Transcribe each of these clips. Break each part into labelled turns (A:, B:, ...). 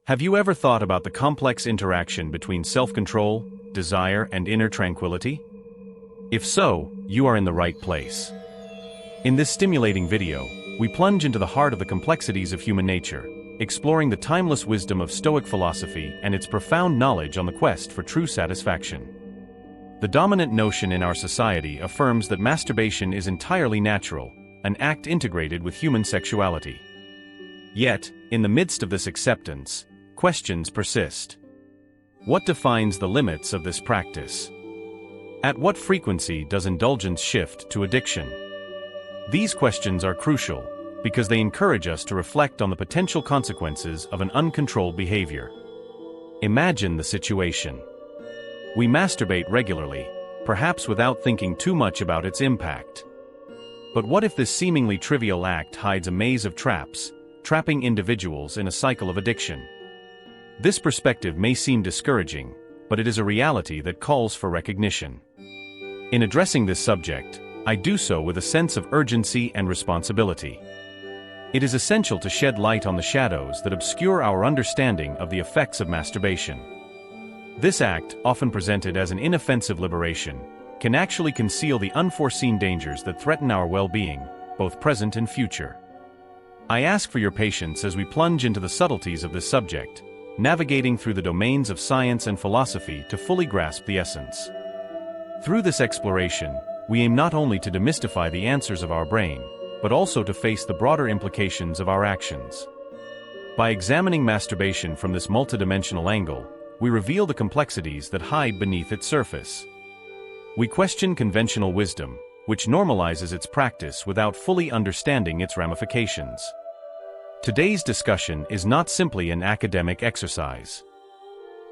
A: Have you ever thought about the complex interaction between self-control, desire, and inner tranquility? If so, you are in the right place. In this stimulating video, we plunge into the heart of the complexities of human nature, exploring the timeless wisdom of Stoic philosophy and its profound knowledge on the quest for true satisfaction. The dominant notion in our society affirms that masturbation is entirely natural, an act integrated with human sexuality. Yet, in the midst of this acceptance, questions persist. What defines the limits of this practice? At what frequency does indulgence shift to addiction? These questions are crucial because they encourage us to reflect on the potential consequences of an uncontrolled behavior. Imagine the situation. We masturbate regularly, perhaps without thinking too much about its impact. But what if this seemingly trivial act hides a maze of traps, trapping individuals in a cycle of addiction? This perspective may seem discouraging, but it is a reality that calls for recognition. In addressing this subject, I do so with a sense of urgency and responsibility. It is essential to shed light on the shadows that obscure our understanding of the effects of masturbation. This act, often presented as an inoffensive liberation, can actually conceal the unforeseen dangers that threaten our well-being, both present and future. I ask for your patience as we plunge into the subtleties of this subject, navigating through the domains of science and philosophy to fully grasp the essence. Through this exploration, we aim not only to demystify the answers of our brain, but also to face the broader implications of our actions. By examining masturbation from this multidimensional angle, we reveal the complexities that hide beneath its surface. We question conventional wisdom, which normalizes its practice without fully understanding its ramifications. Today's discussion is not simply an academic exercise.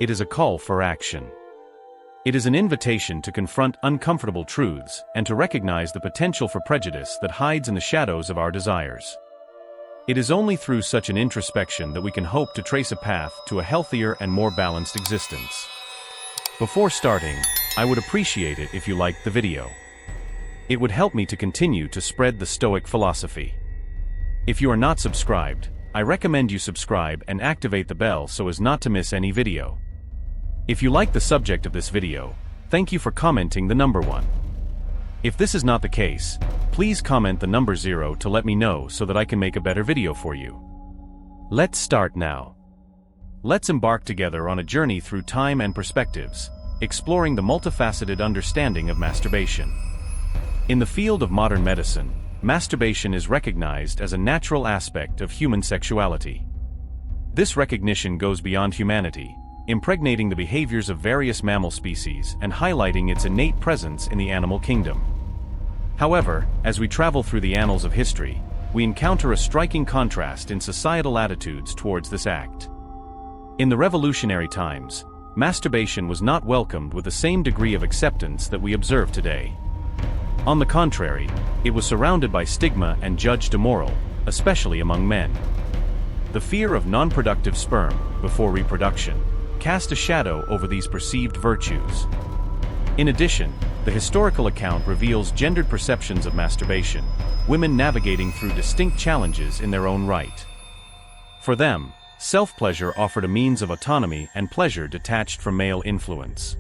A: It is a call for action. It is an invitation to confront uncomfortable truths and to recognize the potential for prejudice that hides in the shadows of our desires. It is only through such an introspection that we can hope to trace a path to a healthier and more balanced existence. Before starting, I would appreciate it if you liked the video. It would help me to continue to spread the Stoic philosophy. If you are not subscribed, I recommend you subscribe and activate the bell so as not to miss any video. If you like the subject of this video, thank you for commenting the number 1. If this is not the case, please comment the number 0 to let me know so that I can make a better video for you. Let's start now. Let's embark together on a journey through time and perspectives, exploring the multifaceted understanding of masturbation. In the field of modern medicine, masturbation is recognized as a natural aspect of human sexuality. This recognition goes beyond humanity, impregnating the behaviors of various mammal species and highlighting its innate presence in the animal kingdom. However, as we travel through the annals of history, we encounter a striking contrast in societal attitudes towards this act. In the revolutionary times, masturbation was not welcomed with the same degree of acceptance that we observe today. On the contrary, it was surrounded by stigma and judged immoral, especially among men. The fear of non-productive sperm, before reproduction, cast a shadow over these perceived virtues. In addition, the historical account reveals gendered perceptions of masturbation, women navigating through distinct challenges in their own right. For them, self-pleasure offered a means of autonomy and pleasure detached from male influence.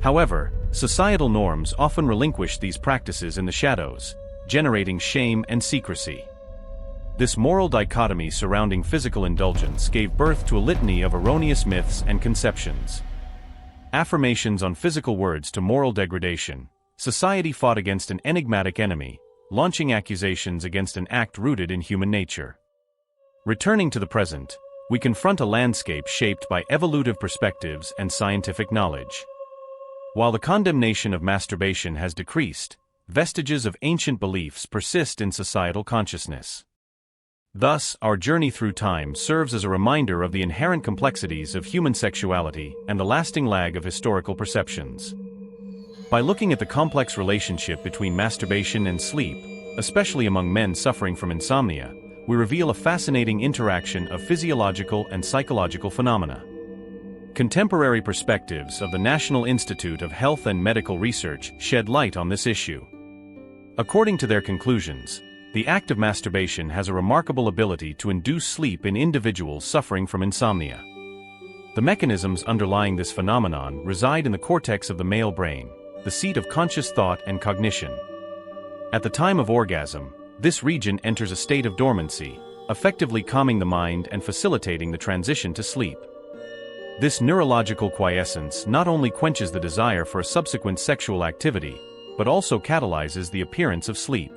A: However, societal norms often relinquish these practices in the shadows, generating shame and secrecy. This moral dichotomy surrounding physical indulgence gave birth to a litany of erroneous myths and conceptions. Affirmations on physical words to moral degradation, society fought against an enigmatic enemy, launching accusations against an act rooted in human nature. Returning to the present, we confront a landscape shaped by evolutive perspectives and scientific knowledge. While the condemnation of masturbation has decreased, vestiges of ancient beliefs persist in societal consciousness. Thus, our journey through time serves as a reminder of the inherent complexities of human sexuality and the lasting lag of historical perceptions. By looking at the complex relationship between masturbation and sleep, especially among men suffering from insomnia, we reveal a fascinating interaction of physiological and psychological phenomena. Contemporary perspectives of the National Institute of Health and Medical Research shed light on this issue. According to their conclusions, The act of masturbation has a remarkable ability to induce sleep in individuals suffering from insomnia. The mechanisms underlying this phenomenon reside in the cortex of the male brain, the seat of conscious thought and cognition. At the time of orgasm, this region enters a state of dormancy, effectively calming the mind and facilitating the transition to sleep. This neurological quiescence not only quenches the desire for a subsequent sexual activity, but also catalyzes the appearance of sleep.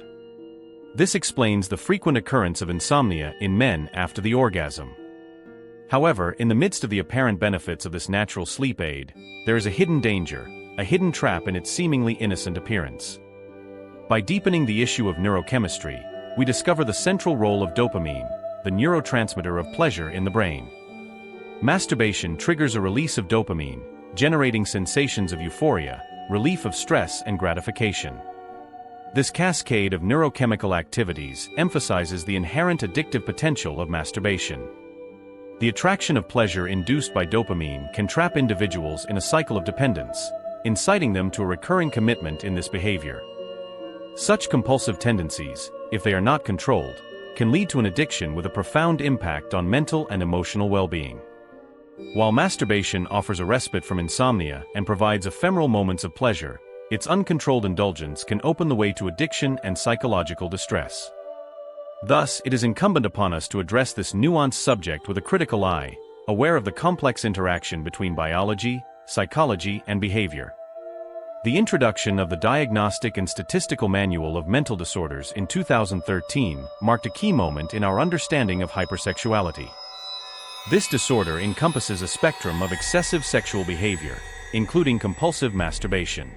A: This explains the frequent occurrence of insomnia in men after the orgasm. However, in the midst of the apparent benefits of this natural sleep aid, there is a hidden danger, a hidden trap in its seemingly innocent appearance. By deepening the issue of neurochemistry, we discover the central role of dopamine, the neurotransmitter of pleasure in the brain. Masturbation triggers a release of dopamine, generating sensations of euphoria, relief of stress and gratification. This cascade of neurochemical activities emphasizes the inherent addictive potential of masturbation. The attraction of pleasure induced by dopamine can trap individuals in a cycle of dependence, inciting them to a recurring commitment in this behavior. Such compulsive tendencies, if they are not controlled, can lead to an addiction with a profound impact on mental and emotional well-being. While masturbation offers a respite from insomnia and provides ephemeral moments of pleasure, its uncontrolled indulgence can open the way to addiction and psychological distress. Thus, it is incumbent upon us to address this nuanced subject with a critical eye, aware of the complex interaction between biology, psychology, and behavior. The introduction of the Diagnostic and Statistical Manual of Mental Disorders in 2013 marked a key moment in our understanding of hypersexuality. This disorder encompasses a spectrum of excessive sexual behavior, including compulsive masturbation.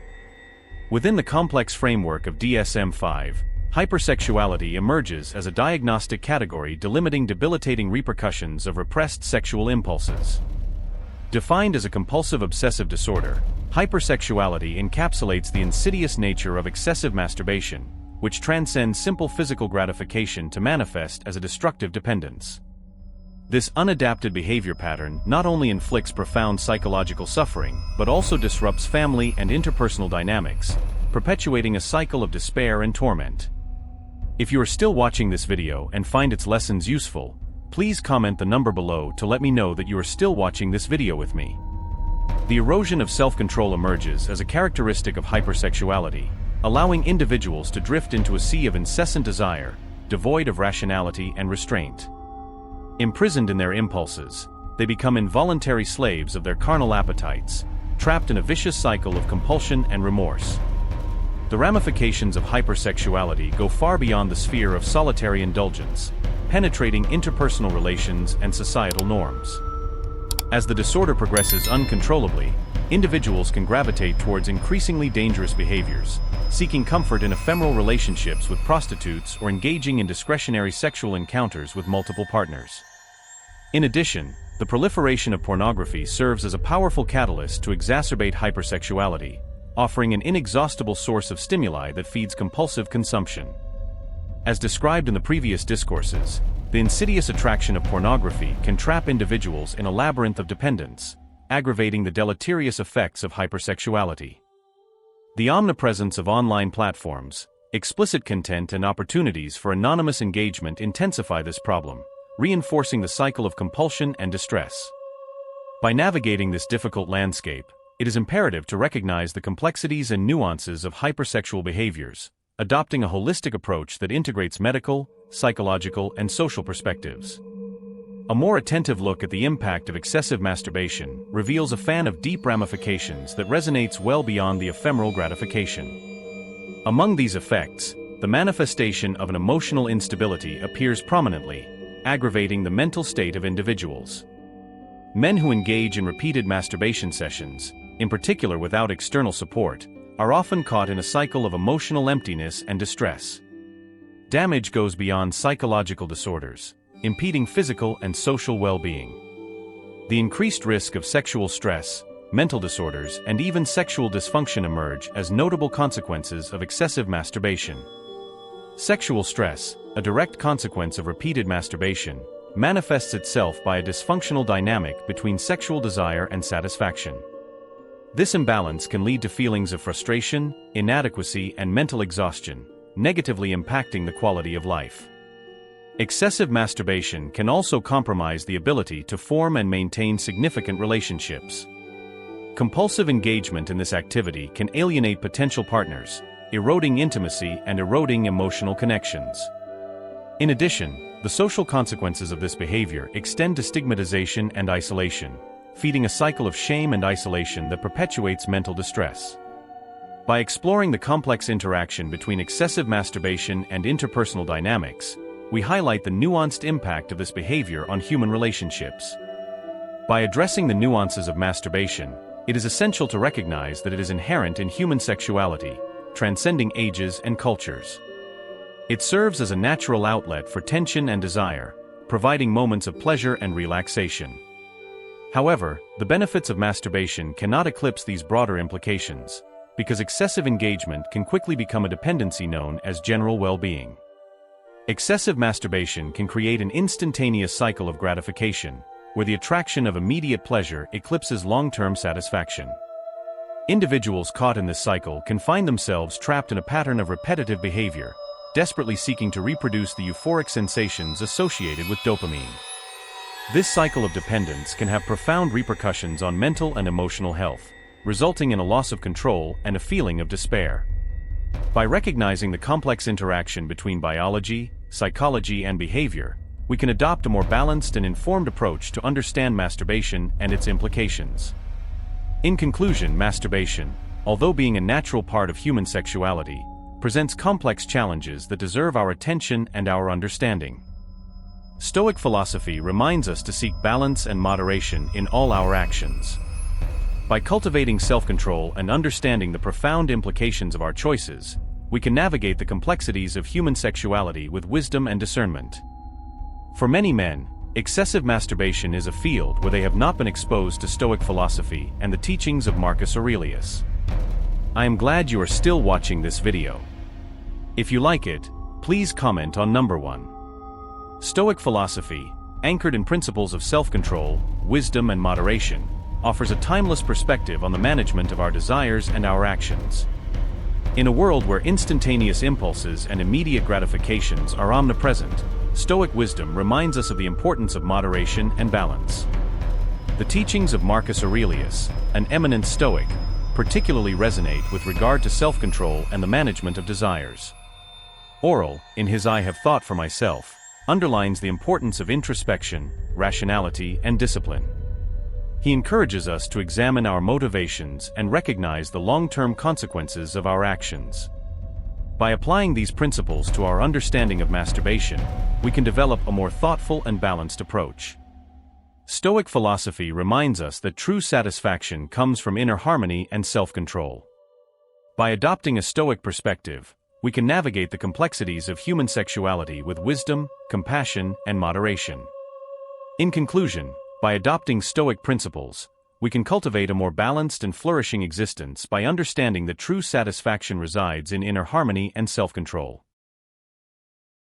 A: Within the complex framework of DSM-5, hypersexuality emerges as a diagnostic category delimiting debilitating repercussions of repressed sexual impulses. Defined as a compulsive obsessive disorder, hypersexuality encapsulates the insidious nature of excessive masturbation, which transcends simple physical gratification to manifest as a destructive dependence. This unadapted behavior pattern not only inflicts profound psychological suffering, but also disrupts family and interpersonal dynamics, perpetuating a cycle of despair and torment. If you are still watching this video and find its lessons useful, please comment the number below to let me know that you are still watching this video with me. The erosion of self-control emerges as a characteristic of hypersexuality, allowing individuals to drift into a sea of incessant desire, devoid of rationality and restraint. Imprisoned in their impulses, they become involuntary slaves of their carnal appetites, trapped in a vicious cycle of compulsion and remorse. The ramifications of hypersexuality go far beyond the sphere of solitary indulgence, penetrating interpersonal relations and societal norms. As the disorder progresses uncontrollably, individuals can gravitate towards increasingly dangerous behaviors, seeking comfort in ephemeral relationships with prostitutes or engaging in discretionary sexual encounters with multiple partners. In addition, the proliferation of pornography serves as a powerful catalyst to exacerbate hypersexuality, offering an inexhaustible source of stimuli that feeds compulsive consumption. As described in the previous discourses, the insidious attraction of pornography can trap individuals in a labyrinth of dependence, aggravating the deleterious effects of hypersexuality. The omnipresence of online platforms, explicit content and opportunities for anonymous engagement intensify this problem, reinforcing the cycle of compulsion and distress. By navigating this difficult landscape, it is imperative to recognize the complexities and nuances of hypersexual behaviors, adopting a holistic approach that integrates medical, psychological, and social perspectives. A more attentive look at the impact of excessive masturbation reveals a fan of deep ramifications that resonates well beyond the ephemeral gratification. Among these effects, the manifestation of an emotional instability appears prominently, aggravating the mental state of individuals. Men who engage in repeated masturbation sessions, in particular without external support, are often caught in a cycle of emotional emptiness and distress. Damage goes beyond psychological disorders, impeding physical and social well-being. The increased risk of sexual stress, mental disorders, and even sexual dysfunction emerge as notable consequences of excessive masturbation. Sexual stress, a direct consequence of repeated masturbation, manifests itself by a dysfunctional dynamic between sexual desire and satisfaction. This imbalance can lead to feelings of frustration, inadequacy, and mental exhaustion, negatively impacting the quality of life. Excessive masturbation can also compromise the ability to form and maintain significant relationships. Compulsive engagement in this activity can alienate potential partners, eroding intimacy and eroding emotional connections. In addition, the social consequences of this behavior extend to stigmatization and isolation, feeding a cycle of shame and isolation that perpetuates mental distress. By exploring the complex interaction between excessive masturbation and interpersonal dynamics, we highlight the nuanced impact of this behavior on human relationships. By addressing the nuances of masturbation, it is essential to recognize that it is inherent in human sexuality, transcending ages and cultures. It serves as a natural outlet for tension and desire, providing moments of pleasure and relaxation. However, the benefits of masturbation cannot eclipse these broader implications, because excessive engagement can quickly become a dependency known as general well-being. Excessive masturbation can create an instantaneous cycle of gratification, where the attraction of immediate pleasure eclipses long-term satisfaction. Individuals caught in this cycle can find themselves trapped in a pattern of repetitive behavior, desperately seeking to reproduce the euphoric sensations associated with dopamine. This cycle of dependence can have profound repercussions on mental and emotional health, resulting in a loss of control and a feeling of despair. By recognizing the complex interaction between biology, psychology, and behavior, we can adopt a more balanced and informed approach to understand masturbation and its implications. In conclusion, masturbation, although being a natural part of human sexuality, presents complex challenges that deserve our attention and our understanding. Stoic philosophy reminds us to seek balance and moderation in all our actions. By cultivating self-control and understanding the profound implications of our choices, we can navigate the complexities of human sexuality with wisdom and discernment. For many men, excessive masturbation is a field where they have not been exposed to Stoic philosophy and the teachings of Marcus Aurelius. I am glad you are still watching this video. If you like it, please comment on number 1. Stoic philosophy, anchored in principles of self-control, wisdom, and moderation, offers a timeless perspective on the management of our desires and our actions. In a world where instantaneous impulses and immediate gratifications are omnipresent, Stoic wisdom reminds us of the importance of moderation and balance. The teachings of Marcus Aurelius, an eminent Stoic, particularly resonate with regard to self-control and the management of desires. Aurel, in his I Have Thought for Myself, underlines the importance of introspection, rationality, and discipline. He encourages us to examine our motivations and recognize the long-term consequences of our actions. By applying these principles to our understanding of masturbation, we can develop a more thoughtful and balanced approach. Stoic philosophy reminds us that true satisfaction comes from inner harmony and self-control. By adopting a Stoic perspective, we can navigate the complexities of human sexuality with wisdom, compassion, and moderation. In conclusion, by adopting Stoic principles, we can cultivate a more balanced and flourishing existence by understanding that true satisfaction resides in inner harmony and self-control.